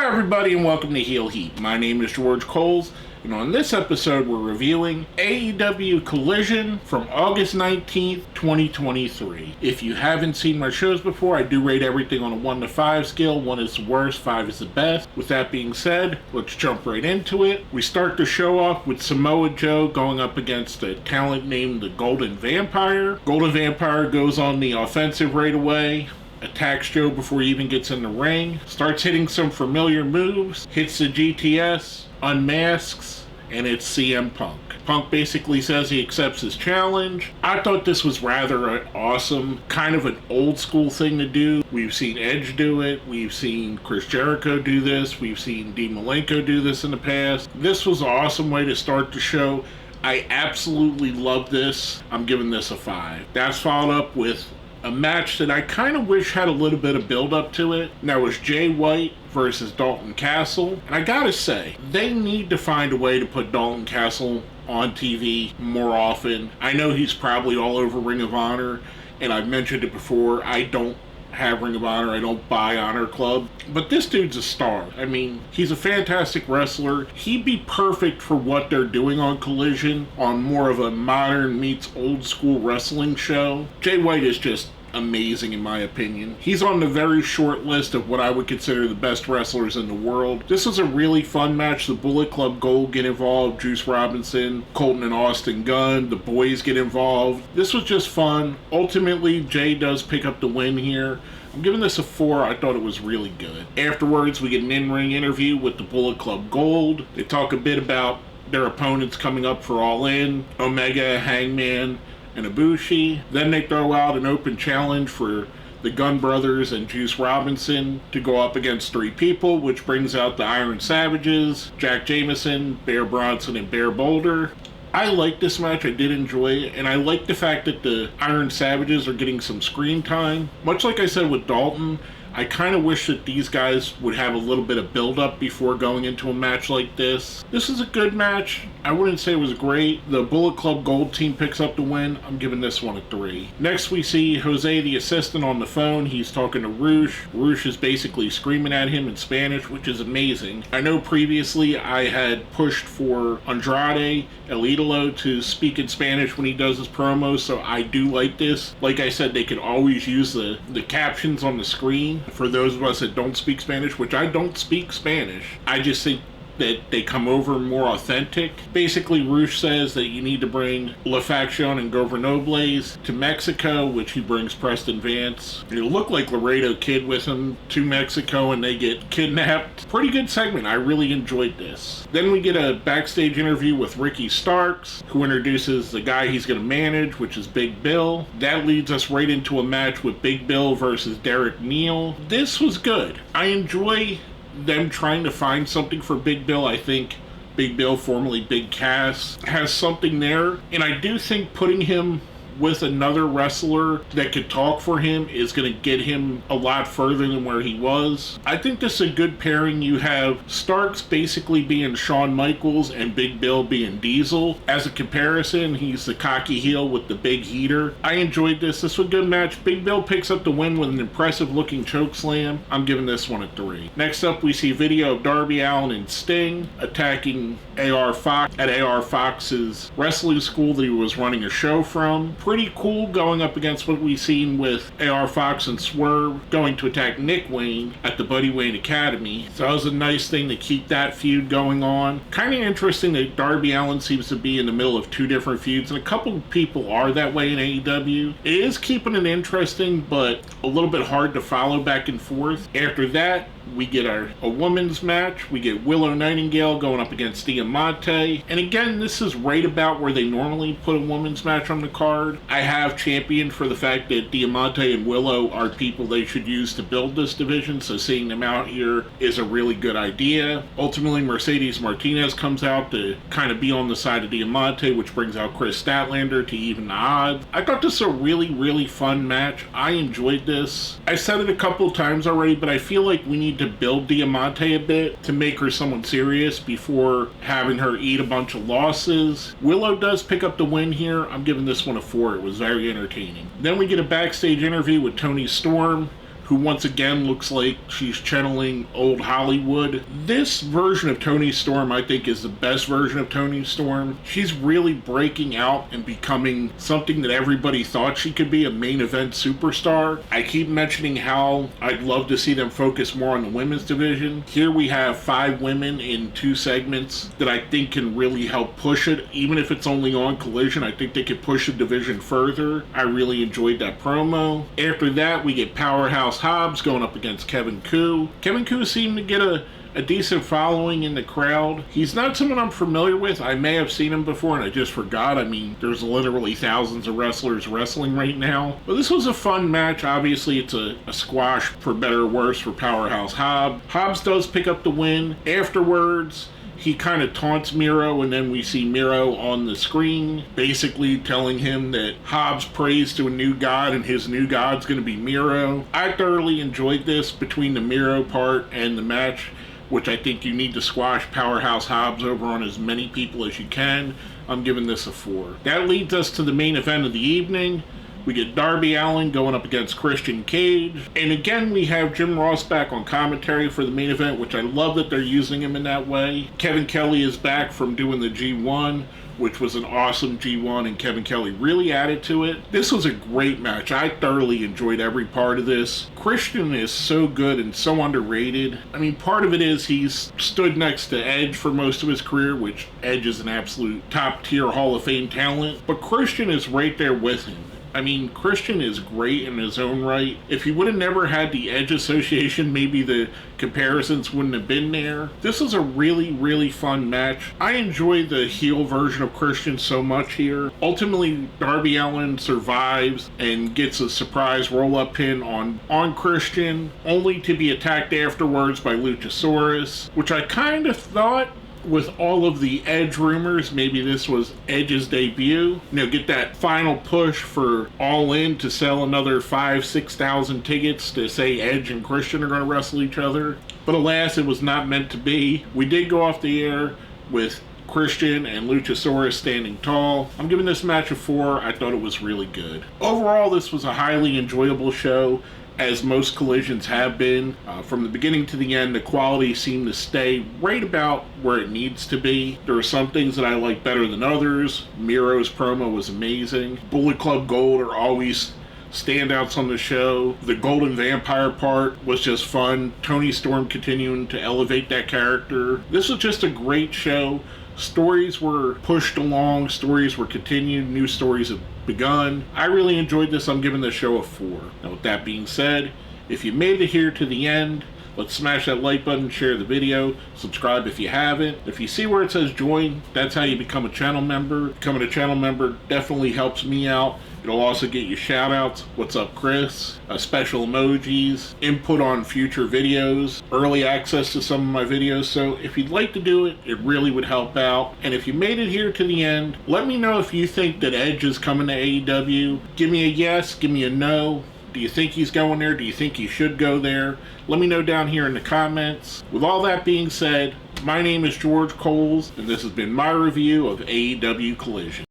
Hi everybody and welcome to Heel Heat. My name is George Coles, and on this episode we're reviewing AEW Collision from August 19th, 2023. If you haven't seen my shows before, I do rate everything on a 1 to 5 scale. 1 is the worst, 5 is the best. With that being said, let's jump right into it. We start the show off with Samoa Joe going up against a talent named the Golden Vampire. Golden Vampire goes on the offensive right away, attacks Joe before he even gets in the ring, starts hitting some familiar moves, hits the GTS, unmasks, and it's CM Punk. Punk basically says he accepts his challenge. I thought this was rather awesome, kind of an old school thing to do. We've seen Edge do it, we've seen Chris Jericho do this, we've seen Dean Malenko do this in the past. This was an awesome way to start the show. I absolutely love this. I'm giving this a 5. That's followed up with a match that I kind of wish had a little bit of build up to it. And that was Jay White versus Dalton Castle. And I gotta say, they need to find a way to put Dalton Castle on TV more often. I know he's probably all over Ring of Honor, and I've mentioned it before, I don't have Ring of Honor, I don't buy Honor Club, but this dude's a star. I mean, he's a fantastic wrestler. He'd be perfect for what they're doing on Collision, on more of a modern meets old school wrestling show. Jay White is just amazing in my opinion. He's on the very short list of what I would consider the best wrestlers in the world. This was a really fun match. The Bullet Club Gold get involved, Juice Robinson, Colton and Austin Gunn, the boys get involved. This was just fun. Ultimately, Jay does pick up the win here. I'm giving this a 4. I thought it was really good. Afterwards, we get an in-ring interview with the Bullet Club Gold. They talk a bit about their opponents coming up for All In, Omega, Hangman, and Ibushi. Then they throw out an open challenge for the Gunn Brothers and Juice Robinson to go up against 3 people, which brings out the Iron Savages, Jack Jameson, Bear Bronson, and Bear Boulder. I like this match, I did enjoy it, and I like the fact that the Iron Savages are getting some screen time. Much like I said with Dalton, I kind of wish that these guys would have a little bit of build-up before going into a match like this. This is a good match. I wouldn't say it was great. The Bullet Club Gold team picks up the win. I'm giving this one a 3. Next, we see Jose, the assistant, on the phone. He's talking to Roosh. Roosh is basically screaming at him in Spanish, which is amazing. I know previously I had pushed for Andrade El Idolo to speak in Spanish when he does his promos, so I do like this. Like I said, they could always use the captions on the screen. For those of us that don't speak Spanish, which I don't speak Spanish, I just think that they come over more authentic. Basically, Roosh says that you need to bring La Facción and Gobernobles to Mexico, which he brings Preston Vance. It looked like Laredo Kid with him to Mexico, and they get kidnapped. Pretty good segment. I really enjoyed this. Then we get a backstage interview with Ricky Starks, who introduces the guy he's going to manage, which is Big Bill. That leads us right into a match with Big Bill versus Derek Neal. This was good. I enjoy them trying to find something for Big Bill. I think Big Bill, formerly Big Cass, has something there, and I do think putting him with another wrestler that could talk for him is going to get him a lot further than where he was. I think this is a good pairing. You have Starks basically being Shawn Michaels and Big Bill being Diesel. As a comparison, he's the cocky heel with the big heater. I enjoyed this. This was a good match. Big Bill picks up the win with an impressive looking choke slam. I'm giving this one a 3. Next up, we see video of Darby Allin and Sting attacking AR Fox at AR Fox's wrestling school that he was running a show from. Pretty cool, going up against what we've seen with AR Fox and Swerve going to attack Nick Wayne at the Buddy Wayne Academy. So that was a nice thing to keep that feud going on. Kind of interesting that Darby Allin seems to be in the middle of 2 different feuds, and a couple of people are that way in AEW. It is keeping it interesting, but a little bit hard to follow back and forth. After that, we get a women's match. We get Willow Nightingale going up against Diamante. And again, this is right about where they normally put a women's match on the card. I have championed for the fact that Diamante and Willow are people they should use to build this division, so seeing them out here is a really good idea. Ultimately, Mercedes Martinez comes out to kind of be on the side of Diamante, which brings out Chris Statlander to even the odds. I thought this was a really, really fun match. I enjoyed this. I said it a couple times already, but I feel like we need to build Diamante a bit to make her someone serious before having her eat a bunch of losses. Willow does pick up the win here. I'm giving this one a 4. It was very entertaining. Then we get a backstage interview with Tony Storm who once again looks like she's channeling old Hollywood. This version of Toni Storm, I think, is the best version of Toni Storm. She's really breaking out and becoming something that everybody thought she could be, a main event superstar. I keep mentioning how I'd love to see them focus more on the women's division. Here we have 5 women in 2 segments that I think can really help push it. Even if it's only on Collision, I think they could push the division further. I really enjoyed that promo. After that, we get Powerhouse Hobbs going up against Kevin Koo. Kevin Koo seemed to get a decent following in the crowd. He's not someone I'm familiar with. I may have seen him before and I just forgot. I mean, there's literally thousands of wrestlers wrestling right now. But this was a fun match. Obviously, it's a squash, for better or worse, for Powerhouse Hobbs. Hobbs does pick up the win. Afterwards, he kind of taunts Miro, and then we see Miro on the screen basically telling him that Hobbs prays to a new god and his new god's going to be Miro. I thoroughly enjoyed this between the Miro part and the match, which I think you need to squash Powerhouse Hobbs over on as many people as you can. I'm giving this a 4. That leads us to the main event of the evening. We get Darby Allin going up against Christian Cage. And again, we have Jim Ross back on commentary for the main event, which I love that they're using him in that way. Kevin Kelly is back from doing the G1, which was an awesome G1, and Kevin Kelly really added to it. This was a great match. I thoroughly enjoyed every part of this. Christian is so good and so underrated. I mean, part of it is he's stood next to Edge for most of his career, which Edge is an absolute top-tier Hall of Fame talent, but Christian is right there with him. I mean, Christian is great in his own right. If he would have never had the Edge association, maybe the comparisons wouldn't have been there. This is a really, really fun match. I enjoy the heel version of Christian so much here. Ultimately, Darby Allin survives and gets a surprise roll-up pin on Christian, only to be attacked afterwards by Luchasaurus, which I kind of thought, with all of the Edge rumors, maybe this was Edge's debut. Get that final push for All In to sell another 5,000-6,000 tickets to say Edge and Christian are going to wrestle each other. But alas, it was not meant to be. We did go off the air with Christian and Luchasaurus standing tall. I'm giving this match a 4. I thought it was really good. Overall, this was a highly enjoyable show, as most collisions have been. From the beginning to the end, the quality seemed to stay right about where it needs to be. There are some things that I like better than others. Miro's promo was amazing. Bullet Club Gold are always standouts on the show. The Golden Vampire part was just fun. Toni Storm continuing to elevate that character. This was just a great show. Stories were pushed along, stories were continued, new stories have begun. I really enjoyed this. I'm giving the show a 4. Now, with that being said, if you made it here to the end, let's smash that like button, share the video, subscribe if you haven't. If you see where it says join, that's how you become a channel member. Becoming a channel member definitely helps me out. It'll also get you shout outs, what's up Chris, special emojis, input on future videos, early access to some of my videos. So if you'd like to do it, it really would help out. And if you made it here to the end, let me know if you think that Edge is coming to AEW. Give me a yes, give me a no. Do you think he's going there? Do you think he should go there? Let me know down here in the comments. With all that being said, my name is George Coles, and this has been my review of AEW Collision.